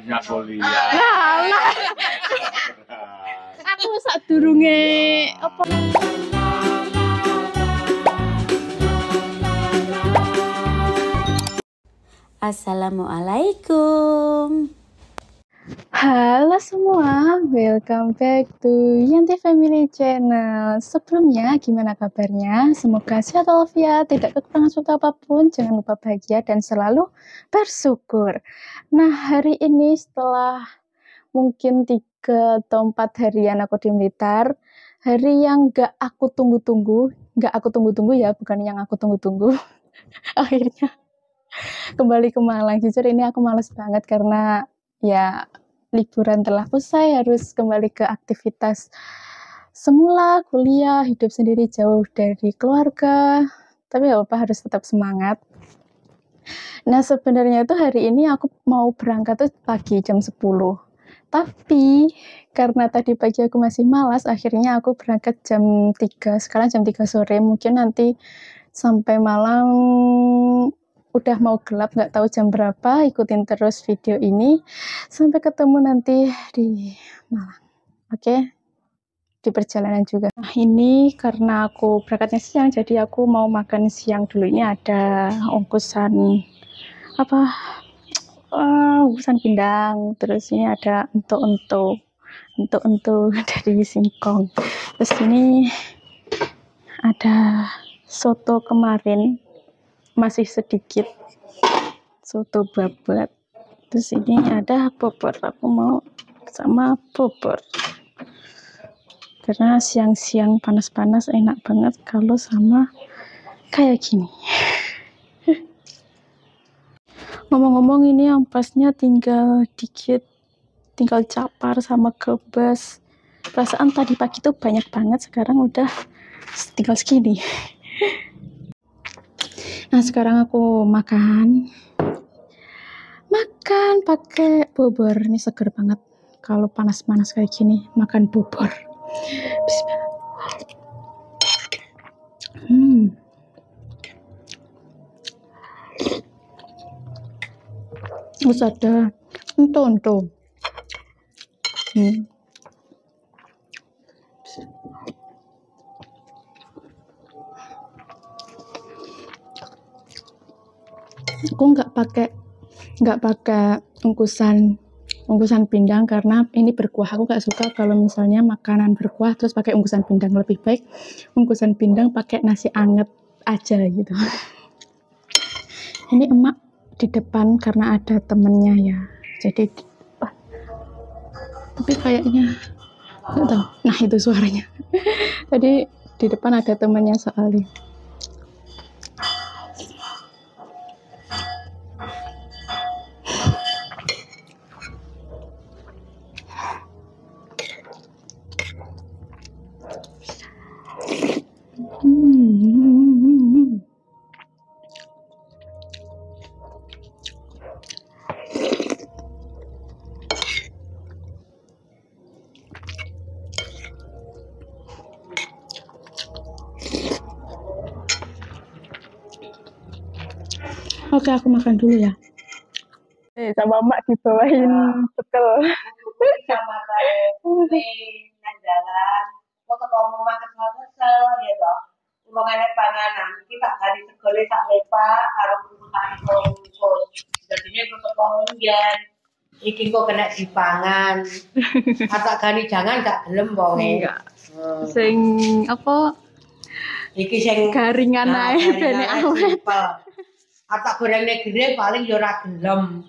Ya kuliah. Lah, aku sadurunge apa Assalamualaikum. Halo semua, welcome back to Yanti Family Channel. Sebelumnya, gimana kabarnya? Semoga sehat walafiat, tidak kekurangan suatu apapun, jangan lupa bahagia dan selalu bersyukur. Nah, hari ini setelah mungkin 3 atau 4 harian aku di Blitar, hari yang gak aku tunggu-tunggu ya, bukan yang aku tunggu-tunggu. Akhirnya kembali ke Malang. Jujur ini aku males banget karena ya liburan telah usai, harus kembali ke aktivitas semula, kuliah, hidup sendiri jauh dari keluarga. Tapi ya apa, harus tetap semangat. Nah, sebenarnya itu hari ini aku mau berangkat tuh pagi jam 10. Tapi karena tadi pagi aku masih malas, akhirnya aku berangkat jam 3. Sekarang jam 3 sore, mungkin nanti sampai Malang udah mau gelap, nggak tahu jam berapa. Ikutin terus video ini sampai ketemu nanti di Malang. Oke, di perjalanan juga. Nah, ini karena aku berangkatnya siang, jadi aku mau makan siang dulu. Ini ada ongkusan apa, ongkusan pindang, terus ini ada ento-ento dari singkong. Terus ini ada soto kemarin masih sedikit, soto babat. Terus ini ada bobor, aku mau sama bobor karena siang-siang panas-panas enak banget kalau sama kayak gini. Ngomong-ngomong, ini ampasnya tinggal dikit, tinggal capar sama gebas. Perasaan tadi pagi tuh banyak banget, sekarang udah tinggal segini. Nah, sekarang aku makan pakai bobor. Ini seger banget kalau panas-panas kayak gini, makan bobor. Bismillah. Terus ada ento-ento. Aku nggak pakai ungkusan pindang karena ini berkuah. Aku nggak suka kalau misalnya makanan berkuah terus pakai ungkusan pindang. Lebih baik ungkusan pindang pakai nasi anget aja gitu. Ini emak di depan karena ada temennya ya, jadi tapi kayaknya nggak tahu. Nah, itu suaranya. Tadi di depan ada temennya soalnya. Oke, aku makan dulu ya. Sama Mak dibawain bekel. Sama saya nang jalan kok ketemu makan kesel ya toh urung enek panganan kita hari segole sak lepak karo kumpulane bungkus jadinya kok kepengen iki kok kena dipangan tak gani jangan gak gelem wonge Enggak. Sing apa? iki sing Garingan ae bene awet. tak gorengne gede paling ya ora gelem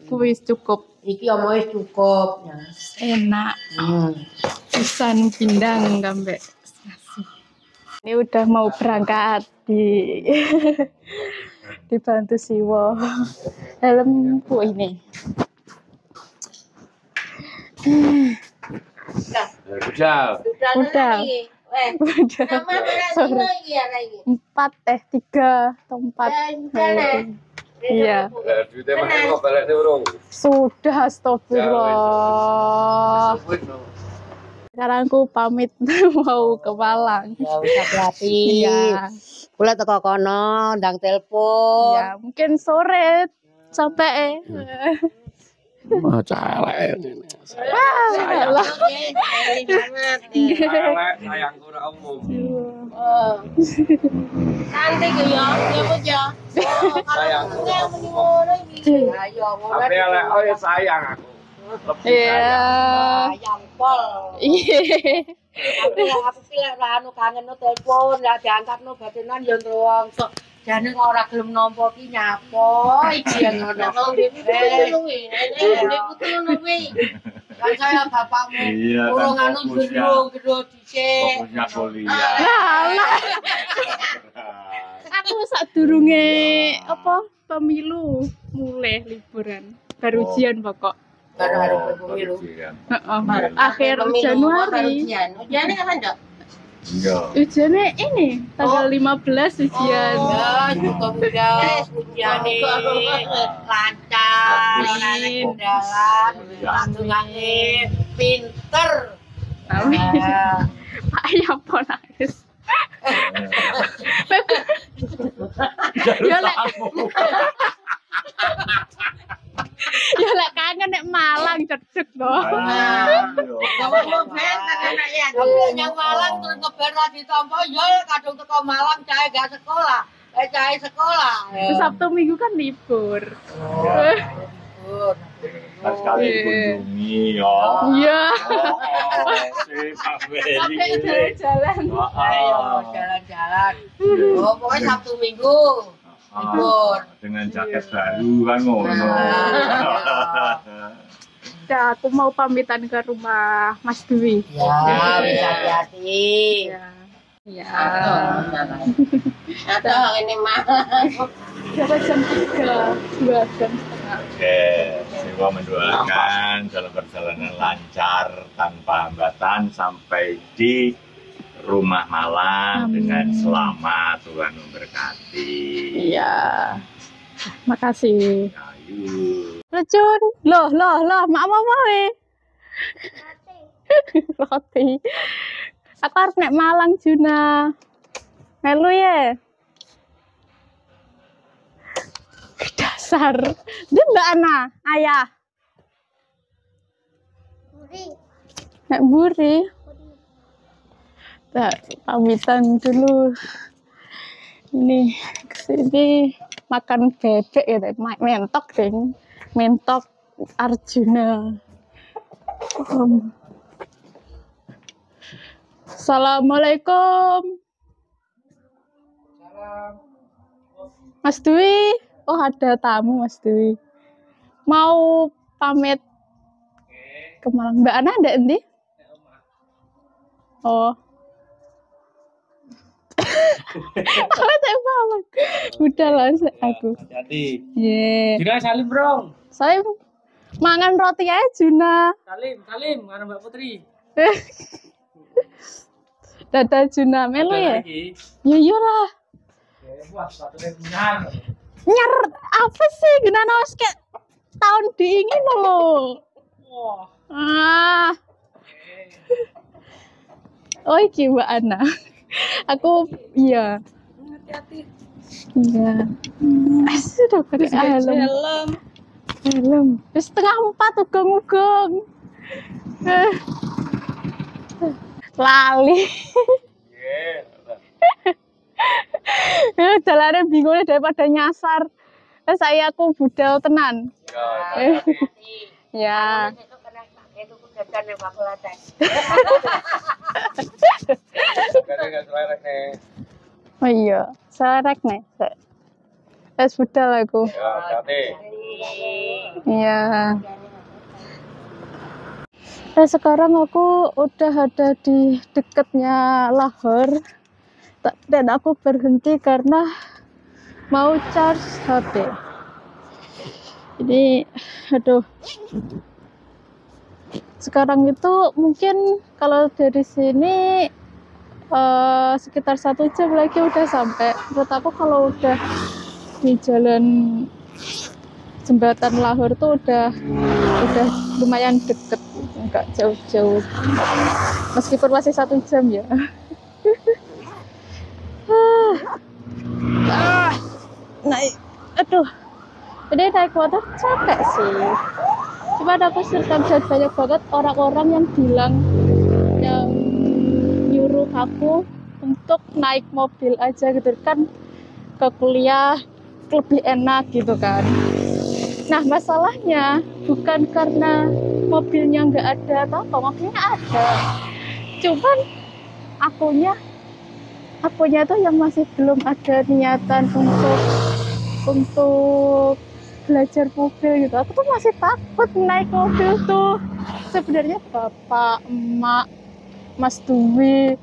Wis cukup. iki omong wis cukup ya Enak. Pisan pindang gambe. Ini udah mau berangkat dibantu Siwo. Helmku ini. Udah. Udah. Sore. 4 3 atau 4. Iya. Duitnya pakai kok balik nih urung. Sudah, astagfirullah. Sekarang aku pamit mau ke Malang. ya wis hati-hati Iya. kula teko kono ndang telepon Ya, mungkin sore sampai. Mah celek ini. Sayang. Celek sayang kurang umum. Cantik ya, ya Bu ya. Sayang kurang umum. Ayo ngono. Tapi elek oh ya sayang aku. Lebih Iya. Sayang pol. Iya. Aku ki lek anu kangen telepon, lek diangkatno batenan ya ngrungokno. Jane kok ora gelem nampa ki nyapa iki ya ngono. Kan saya bapakmu Iya, kan urung anu fokusnya. gedho dhisik. Fokusnya kuliah. Alah. Aku sadurunge apa pemilu mulai liburan. Baru ujian pokok. Baru hari pemilu. Heeh. Akhir Januari. Ujiannya kapan, Dok? Iya. Ujiannya ini tanggal 15 ujian. Ya, mudah-mudahan ujiane lancar, ora ana kendala, langgengane pinter. Amin. Pak ya apa nangis? Ya lek ya lek kangen nek Malang cedek to. Aku yang Malang terus ngeber ra ditampa ya kadung teko Malang cahe gak sekolah. Cahe sekolah. Sabtu Minggu kan libur. Sekali kunjungi ya. Iya. Si Pak Beli. Jalan. Ayo jalan-jalan. Oh, pokoknya Sabtu Minggu. Libur. Dengan jaket baru kan ngono. Ya, aku mau pamitan ke rumah Mas Dwi. Ya, bisa hati-hati. Ya. Ya. Atau ini mah. Sampai jam 3, 2 jam setengah. Oke, saya mendoakan dalam perjalanan lancar tanpa hambatan sampai di rumah Malang dengan selamat. Tuhan memberkati. Iya. Makasih. Ayo. Racun. Loh, mak apa we? Roti. Aku harus nek Malang Juna. Melu ya. Dasar. Dia mbak Ana, ayah. Nek Buri. Pamitan dulu. Ini kesini makan bebek ya, mentok ding, mentok Arjuna. Assalamualaikum. Mas Dwi, oh ada tamu Mas Dwi. Mau pamit ke Malang. Mbak Ana ada endi? Oh. Aku tak paham. Udah lah aku. Hati-hati. Ye. Juna salim bro. Saya mangan roti aja Juna. Salim, karena Mbak Putri. Dadah Juna melu ya. Lagi. Yo lah. Wah, sepatunya punya. Nyer apa sih Guna naos kayak tahun dingin loh. Wah. Ah. Oh iki Mbak Ana. Aku iya. Hati-hati. Iya. Sudah pakai helm. Helm. Wis 3:30 ugong-ugong. Lali. Jalannya bingungnya daripada nyasar. Saya aku budal tenan. Ya. Oh iya, selek nih. Es budal aku. Iya. Sekarang aku udah ada di dekatnya Lahore. Dan aku berhenti karena mau charge HP. Jadi, aduh. Sekarang itu mungkin kalau dari sini sekitar 1 jam lagi udah sampai. Menurut aku kalau udah di jalan jembatan Lahore tuh udah lumayan deket, nggak jauh-jauh. Meskipun masih 1 jam ya. Naik, aduh, jadi naik motor capek sih. Cuman aku serta dan banyak banget orang-orang yang bilang, yang nyuruh aku untuk naik mobil aja gitu kan, ke kuliah lebih enak gitu kan. Nah masalahnya bukan karena mobilnya nggak ada atau apa, mobilnya ada, cuman akunya tuh yang masih belum ada niatan untuk belajar mobil gitu. Aku tuh masih takut naik mobil tuh. Sebenarnya bapak, emak, Mas Dwi,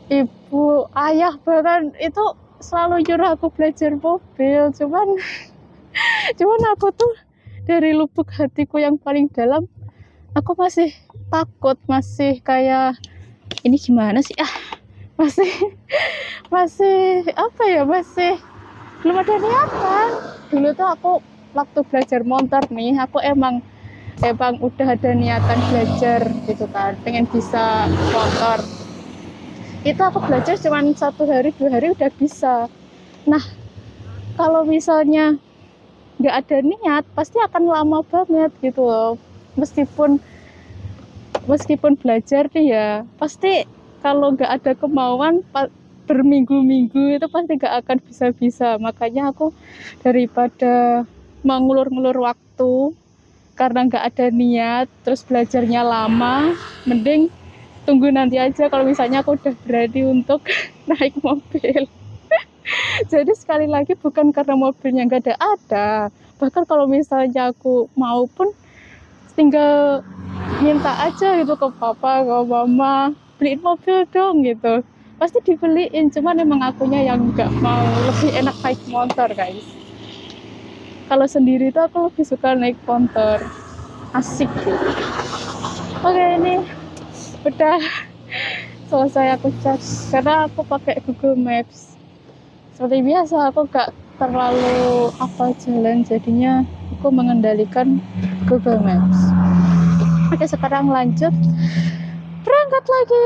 ibu, ayah bahkan itu selalu nyuruh aku belajar mobil. Cuman aku tuh dari lubuk hatiku yang paling dalam, aku masih takut, masih kayak ini gimana sih, masih apa ya, masih belum ada niatan. Dulu tuh aku waktu belajar motor nih, aku emang udah ada niatan belajar gitu kan, pengen bisa motor. Itu aku belajar cuma 1 hari 2 hari udah bisa. Nah kalau misalnya nggak ada niat pasti akan lama banget gitu loh. Meskipun belajar nih ya, pasti kalau nggak ada kemauan berminggu-minggu itu pasti nggak akan bisa-bisa. Makanya aku daripada mengulur-ngulur waktu karena nggak ada niat terus belajarnya lama, mending tunggu nanti aja kalau misalnya aku udah berani untuk naik mobil. Jadi sekali lagi bukan karena mobilnya nggak ada, bahkan kalau misalnya aku mau pun tinggal minta aja gitu ke papa, ke mama, beliin mobil dong gitu, pasti dibeliin. Cuman emang akunya yang nggak mau, lebih enak naik motor guys. Kalau sendiri tuh aku lebih suka naik motor, asik gitu. Oke, ini udah selesai aku charge karena aku pakai Google Maps. Seperti biasa aku gak terlalu hafal jalan, jadinya aku mengendalikan Google Maps. Oke, sekarang lanjut berangkat lagi.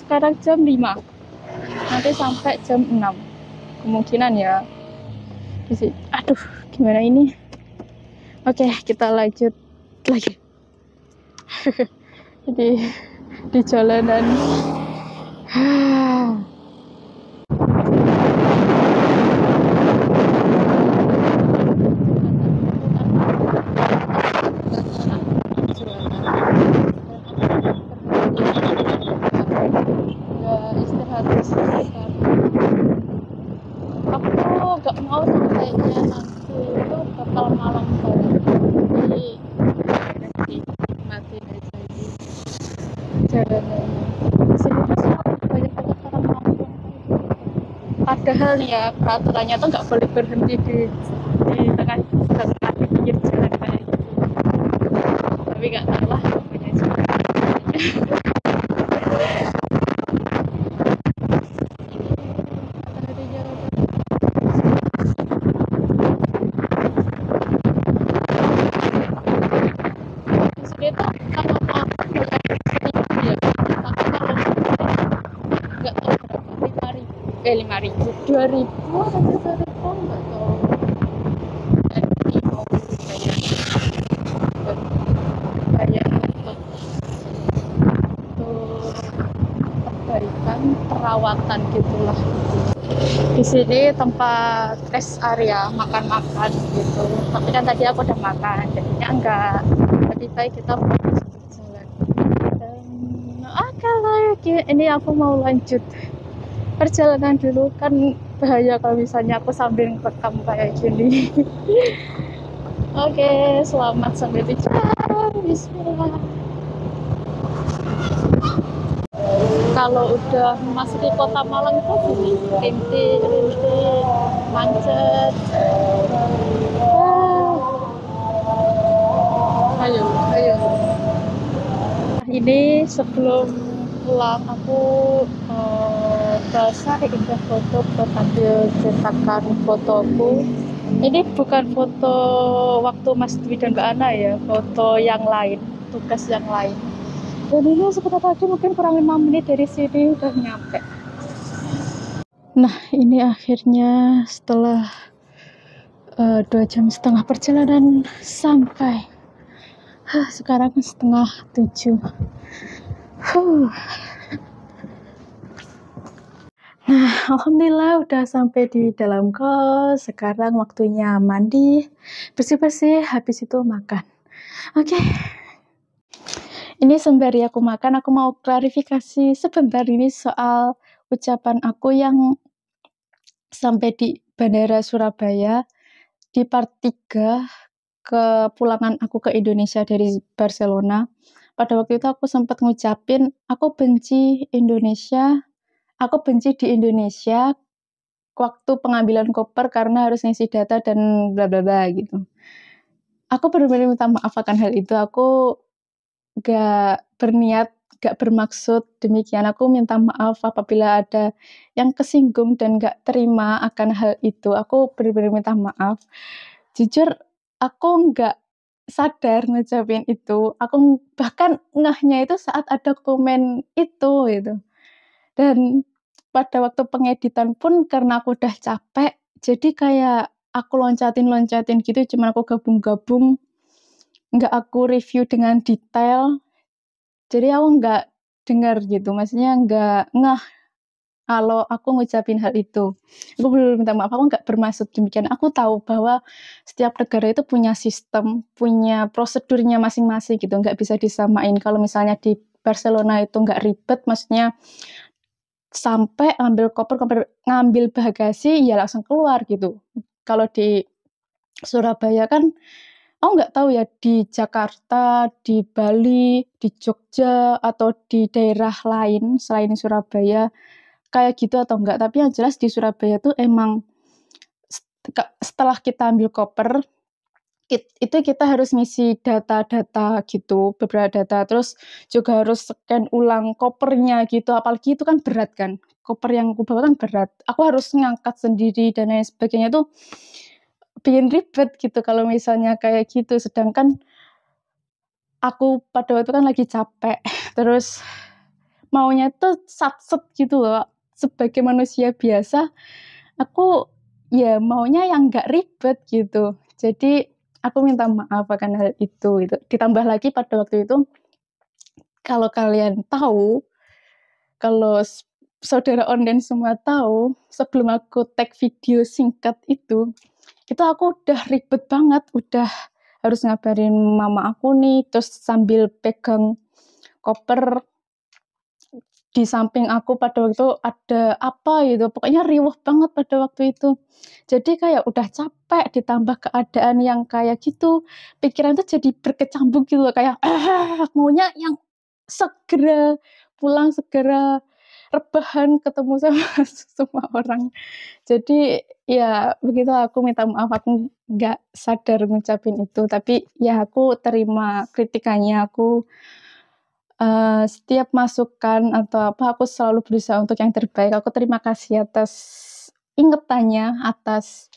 Sekarang jam 5, nanti sampai jam 6 kemungkinan ya. Aduh gimana ini. Oke, kita lanjut lagi. Jadi di jalanan istirahat sebentar. Aku gak mau sampainya nanti itu bakal malam banget, jadi nikmatin aja di jalanannya. Di sini tuh selalu banyak banget orang nongkrong. Padahal nih ya peraturannya tuh nggak boleh berhenti di tengah pinggir jalan kayak gitu. Tapi nggak tahu lah pokoknya aja. Lima ribu, 2.000 atau 3.000 nggak tahu. Dan ini mau bayar untuk perbaikan perawatan gitulah. Di sini tempat rest area, makan-makan gitu. Tapi kan tadi aku udah makan, jadinya enggak. Lebih baik kita fokus untuk jalan. Dan oke lagi, ini aku mau lanjut perjalanan dulu, kan bahaya kalau misalnya aku sambil rekam kayak gini. Oke, selamat sampai tujuan. Bismillah. Kalau udah memasuki kota Malang tuh gini, rintik, macet. Ayo. Ini sebelum pulang aku cari indah foto buat ambil cetakan fotoku. Ini bukan foto waktu Mas Dwi dan Mbak Ana ya, foto yang lain, tugas yang lain. Dan ini sebentar lagi mungkin kurang 5 menit dari sini udah nyampe. Nah ini akhirnya setelah 2,5 jam perjalanan sampai. Sekarang 6:30. Nah, alhamdulillah udah sampai di dalam kos. Sekarang waktunya mandi, bersih-bersih, habis itu makan. Oke. Ini sembari aku makan, aku mau klarifikasi sebentar ini soal ucapan aku yang sampai di Bandara Surabaya di part 3 kepulangan aku ke Indonesia dari Barcelona. Pada waktu itu aku sempat ngucapin, aku benci di Indonesia waktu pengambilan koper karena harus ngisi data dan bla bla bla gitu. Aku benar-benar minta maaf akan hal itu. Aku gak berniat, gak bermaksud demikian. Aku minta maaf apabila ada yang kesinggung dan gak terima akan hal itu. Aku benar-benar minta maaf. Jujur, aku gak sadar ngucapin itu. Aku bahkan ngehnya itu saat ada komen itu gitu. Dan pada waktu pengeditan pun karena aku udah capek, jadi kayak aku loncatin gitu, cuman aku gabung-gabung, nggak aku review dengan detail. Jadi aku nggak dengar gitu, maksudnya nggak ngeh kalau aku ngucapin hal itu. Aku belum minta maaf, aku nggak bermaksud demikian. Aku tahu bahwa setiap negara itu punya sistem, punya prosedurnya masing-masing gitu, nggak bisa disamain. Kalau misalnya di Barcelona itu nggak ribet, maksudnya sampai ambil koper, ngambil bagasi, ya langsung keluar gitu. Kalau di Surabaya kan, aku nggak tahu ya di Jakarta, di Bali, di Jogja, atau di daerah lain selain Surabaya, kayak gitu atau enggak. Tapi yang jelas di Surabaya tuh emang setelah kita ambil koper, itu kita harus ngisi data-data gitu, beberapa data, terus juga harus scan ulang kopernya gitu, apalagi itu kan berat kan, koper yang aku bawa kan berat, aku harus ngangkat sendiri dan lain sebagainya tuh bikin ribet gitu kalau misalnya kayak gitu, sedangkan aku pada waktu itu kan lagi capek, terus maunya tuh sat-set gitu loh, sebagai manusia biasa, aku ya maunya yang nggak ribet gitu, jadi aku minta maaf akan hal itu gitu. Ditambah lagi pada waktu itu, kalau kalian tahu, kalau saudara online semua tahu, sebelum aku tag video singkat itu aku udah ribet banget, udah harus ngabarin mama aku nih, terus sambil pegang koper, di samping aku pada waktu itu ada apa gitu, pokoknya riuh banget pada waktu itu. Jadi kayak udah capek ditambah keadaan yang kayak gitu, pikiran tuh jadi berkecambuk gitu loh, kayak maunya yang segera pulang, segera rebahan, ketemu sama semua orang. Jadi ya begitu, aku minta maaf, aku nggak sadar ngucapin itu, tapi ya aku terima kritikannya, aku setiap masukan atau apa, aku selalu berusaha untuk yang terbaik. Aku terima kasih atas ingetannya, atas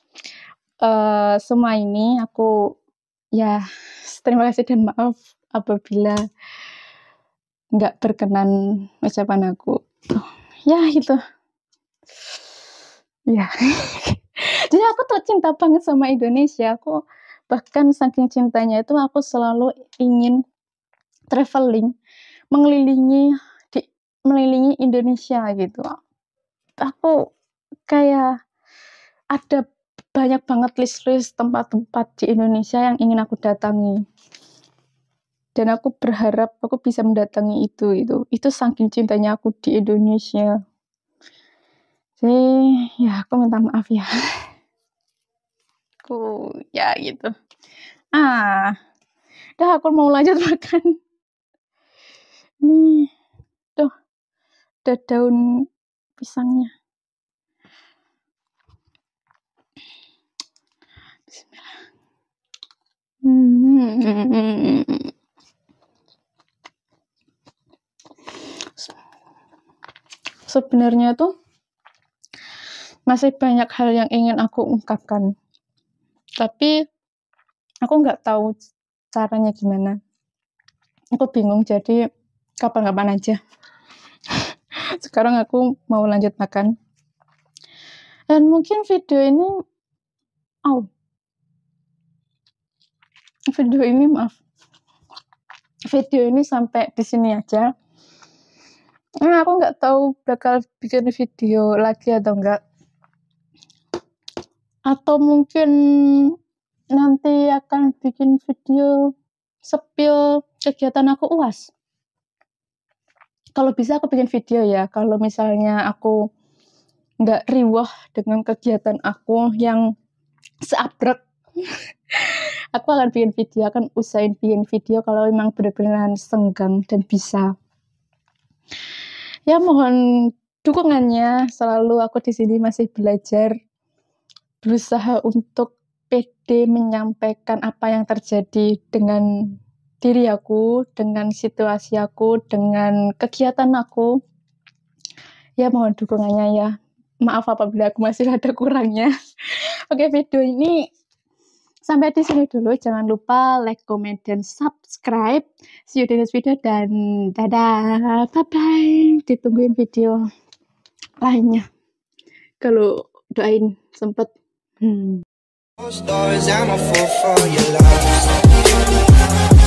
semua ini. Aku ya terima kasih dan maaf apabila nggak berkenan ucapan aku. Ya gitu. Ya. Jadi aku tuh cinta banget sama Indonesia. Aku bahkan saking cintanya itu aku selalu ingin traveling, mengelilingi Indonesia gitu. Aku kayak ada banyak banget list tempat-tempat di Indonesia yang ingin aku datangi. Dan aku berharap aku bisa mendatangi itu. Itu saking cintanya aku di Indonesia. Jadi ya aku minta maaf ya. Aku ya gitu. Udah aku mau lanjut makan. Nih, tuh, ada daun pisangnya. Bismillah. Sebenarnya tuh masih banyak hal yang ingin aku ungkapkan, tapi aku nggak tahu caranya gimana. Aku bingung, jadi kapan-kapan aja. Sekarang aku mau lanjut makan. Dan mungkin video ini video ini sampai di sini aja. Nah, aku nggak tahu bakal bikin video lagi atau enggak. Atau mungkin nanti akan bikin video spill kegiatan aku UAS. Kalau bisa aku bikin video ya. Kalau misalnya aku nggak riwah dengan kegiatan aku yang seabrek, aku akan bikin video, akan usahain bikin video kalau memang benar-benar senggang dan bisa. Ya, mohon dukungannya. Selalu aku di sini masih belajar, berusaha untuk pede menyampaikan apa yang terjadi dengan diri aku, dengan situasi aku, dengan kegiatan aku. Ya, mohon dukungannya ya. Maaf apabila aku masih ada kurangnya. Oke, video ini sampai di sini dulu. Jangan lupa like, comment, dan subscribe. See you di next video dan dadah. Bye-bye. Ditungguin video lainnya. Kalau doain sempet. Stories, I'm a fool for your love.